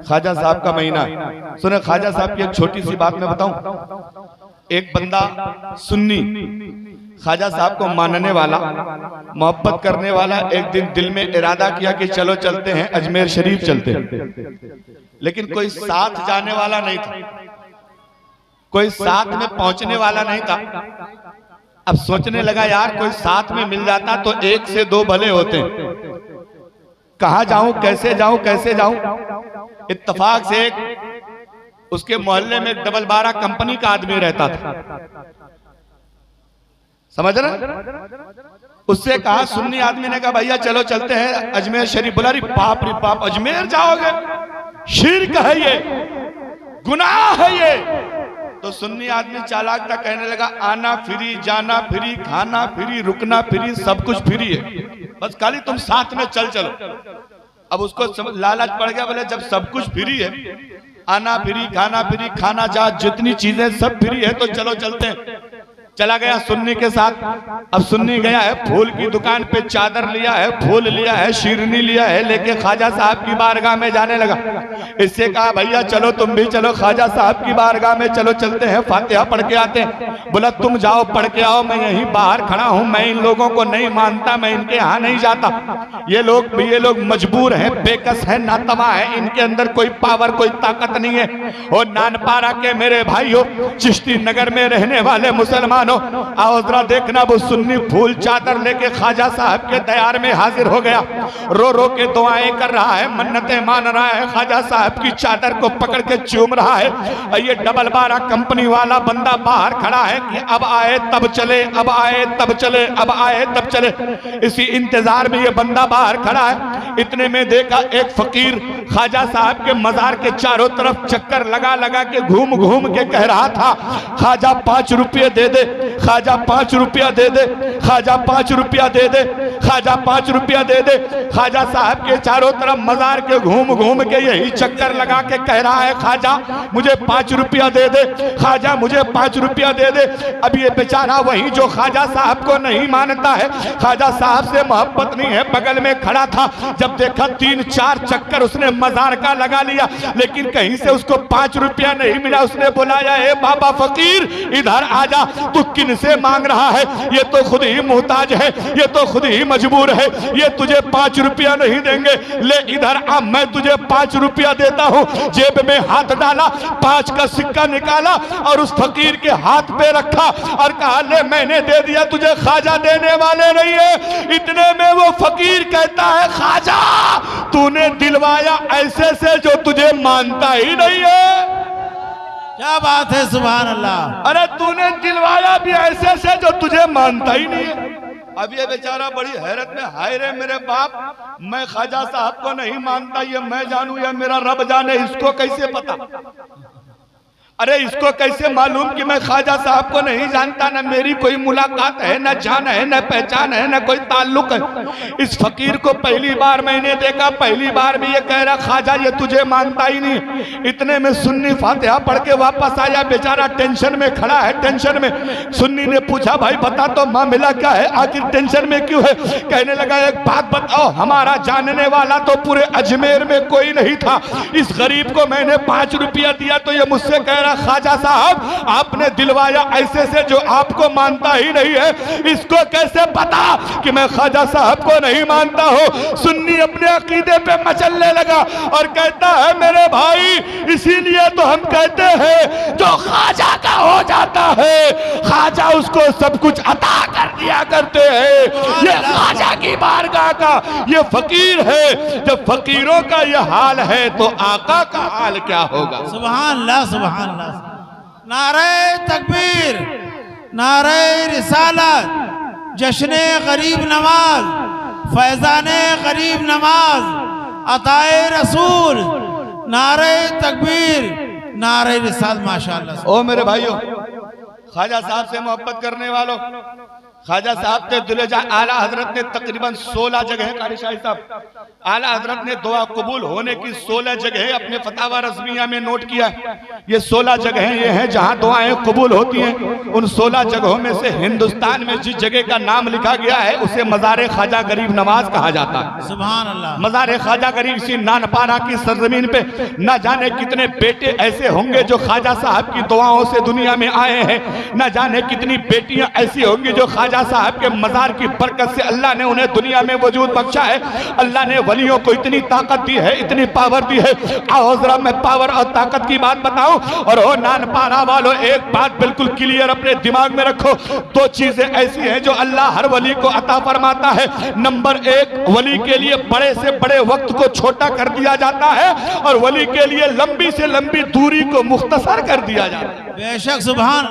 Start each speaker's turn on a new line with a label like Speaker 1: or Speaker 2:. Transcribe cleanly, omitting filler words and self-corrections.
Speaker 1: ख्वाजा साहब का महीना। सुने ख्वाजा साहब की एक छोटी सी बात मैं बताऊं। एक बंदा सुन्नी ख्वाजा साहब को मानने वाला, मोहब्बत करने वाला, एक दिन दिल में इरादा किया कि चलो चलते हैं अजमेर शरीफ चलते हैं, लेकिन कोई साथ जाने वाला नहीं था, कोई साथ में पहुंचने वाला नहीं था। अब सोचने लगा यार कोई साथ में मिल जाता तो एक से दो भले होते, कहां जाऊं, कैसे जाऊं, कैसे जाऊं। इत्तेफाक से एक उसके मोहल्ले में डबल 12 कंपनी का आदमी रहता था, समझ रहे। उससे कहा, सुन्नी आदमी ने कहा भैया चलो चलते हैं अजमेर शरीफ। बोला रे बाप अजमेर जाओगे, शिर्क है ये, गुनाह है ये। तो सुन्नी आदमी चालाक था, कहने लगा आना फ्री, जाना फ्री, खाना फ्री, रुकना फ्री, सब कुछ फ्री है, बस खाली तुम साथ में चलो। अब उसको लालच पड़ गया, बोले जब सब कुछ फ्री है, आना फ्री, खाना फ्री, खाना जा, जितनी चीजें सब फ्री है, तो चलो चलते हैं। चला गया सुन्नी के साथ। अब सुन्नी गया है फूल की दुकान पे, चादर लिया है, फूल लिया है, शीरनी लिया है, लेके ख्वाजा साहब की बारगाह में जाने लगा। इससे कहा भैया चलो तुम भी चलो ख्वाजा साहब की बारगाह में, चलो चलते हैं, फातिहा पढ़ के आते हैं। बोला तुम जाओ पढ़ के आओ, मैं यहीं बाहर खड़ा हूं, मैं इन लोगों को नहीं मानता, मैं इनके यहाँ नहीं जाता। ये लोग मजबूर हैं, बेकस है, नातवा है, इनके अंदर कोई पावर, कोई ताकत नहीं है। और नानपारा के मेरे भाइयों, चिश्ती नगर में रहने वाले मुसलमानों, आओ जरा देखना, वो सुन्नी फूल चादर लेके ख्वाजा साहब के दयार में हाजिर हो गया, रो रो के दुआएं कर रहा है, मन्नतें मान रहा है, ख्वाजा साहब की चादर को पकड़ के चूम रहा है। और ये डबल 12 कंपनी वाला बंदा बाहर खड़ा है कि अब आए तब चले, अब आए तब चले, अब आए तब चले। इसी इंतजार में ये बंदा बाहर खड़ा है। इतने में देखा एक फकीर ख्वाजा साहब के मजार के चारों तरफ चक्कर लगा लगा के घूम घूम के कह रहा था, ख्वाजा 5 रुपये दे दे, ख्वाजा 5 रुपया दे दे, ख्वाजा 5 रुपया दे दे, ख्वाजा 5 रुपया दे दे। ख्वाजा साहब के चारों तरफ मजार के घूम घूम के यही चक्कर लगा के कह रहा है, ख्वाजा मुझे 5 रुपया दे दे, ख्वाजा मुझे 5 रुपया दे दे। अब ये बेचारा वही जो ख्वाजा साहब को नहीं मानता है, ख्वाजा साहब से मोहब्बत नहीं है, बगल में खड़ा था। जब देखा 3-4 चक्कर उसने मजार का लगा लिया, लेकिन कहीं से उसको 5 रुपया नहीं मिला। उसने बुलाया, ए बाबा फकीर इधर आजा, तू किन से मांग रहा है? ये तो खुद ही मोहताज है, ये तो खुद ही मजबूर है, ये तुझे 5 रुपया नहीं देंगे, ले इधर आ, मैं तुझे 5 रुपया देता हूँ। जेब में हाथ डाला, 5 का सिक्का निकाला और उस फकीर के हाथ पे रखा और कहा, ले मैंने दे दिया, तुझे ख्वाजा देने वाले नहीं है। इतने में वो फकीर कहता है, ख्वाजा तूने दिलवाया ऐसे से जो तुझे मानता ही नहीं है।
Speaker 2: क्या बात है, सुभान अल्लाह।
Speaker 1: अरे तूने दिलवाया भी ऐसे से जो तुझे मानता ही नहीं है। अब ये बेचारा बड़ी हैरत में, हाय रे मेरे बाप, मैं ख्वाजा साहब को नहीं मानता, ये मैं जानू या मेरा रब जाने, इसको कैसे पता? अरे इसको कैसे मालूम कि मैं ख्वाजा साहब को नहीं जानता, ना मेरी कोई मुलाकात है, ना जान है, ना पहचान है, ना कोई ताल्लुक है। इस फकीर को पहली बार मैंने देखा, पहली बार भी ये कह रहा, ख्वाजा ये तुझे मानता ही नहीं। इतने में सुन्नी फातिहा पढ़ के वापस आया, बेचारा टेंशन में खड़ा है, टेंशन में। सुन्नी ने पूछा, भाई बता तो मामला क्या है, आखिर टेंशन में क्यों है? कहने लगा, एक बात बताओ, हमारा जानने वाला तो पूरे अजमेर में कोई नहीं था, इस गरीब को मैंने 5 रुपया दिया तो ये मुझसे कह रहा, ख्वाजा साहब आपने दिलवाया ऐसे से जो आपको मानता ही नहीं है, इसको कैसे पता कि मैं ख्वाजा साहब को नहीं मानता हूं? सुन्नी अपने अकीदे पे मचलने लगा और कहता है, मेरे भाई इसीलिए तो हम कहते हैं जो ख्वाजा का हो जाता है, ख्वाजा उसको सब कुछ अता कर दिया करते हैं। ये ख्वाजा की बारगाह का ये फकीर है। जब फकीरों का ये हाल है तो आका का हाल क्या होगा?
Speaker 2: सुभान अल्लाह, सुभान अल्लाह। नारे तकबीर, नारे रिसालत, जश्ने गरीब नवाज, फैजाने गरीब नवाज, अताए रसूल, नारे तकबीर, नारे रिसालत। माशाअल्लाह।
Speaker 1: ओ मेरे भाइयों, ख्वाजा साहब से मोहब्बत करने वालों, ख्वाजा साहब ने दुलेजा आला हजरत ने तकरीबन 16 जगह, कारी शाही साहब, आला हजरत ने दुआ कबूल होने की 16 जगह अपने फतावा रज़मिया में नोट किया। ये 16 जगह ये हैं जहां दुआएं कबूल होती हैं। उन 16 जगहों में से हिंदुस्तान में जिस जगह का नाम लिखा गया है उसे मज़ार ख्वाजा गरीब नवाज कहा जाता है।
Speaker 2: सुभान अल्लाह।
Speaker 1: मज़ार ख्वाजा गरीब सी नानपारा की सरजमीन पे न जाने कितने बेटे ऐसे होंगे जो ख्वाजा साहब की दुआओं से दुनिया में आए हैं, न जाने कितनी बेटियां ऐसी होंगी जो ख्वाजा साहब के मज़ार की बरकत से अल्लाह ने उन्हें दुनिया में वजूद बख्शा है। अल्लाह ने वलियों को इतनी ताकत दी है, इतनी पावर दी है। आओ जरा मैं पावर और ताकत की बात बताऊं। और ओ नानपारा वालों, एक बात बिल्कुल क्लियर अपने दिमाग में रखो, 2 चीजें ऐसी हैं जो अल्लाह हर वली को अता फरमाता है। नंबर 1, वली के लिए बड़े से बड़े वक्त को छोटा कर दिया जाता है और वली के लिए लंबी से लंबी दूरी को मुख्तसर कर दिया जाता है।
Speaker 2: बेशक सुभान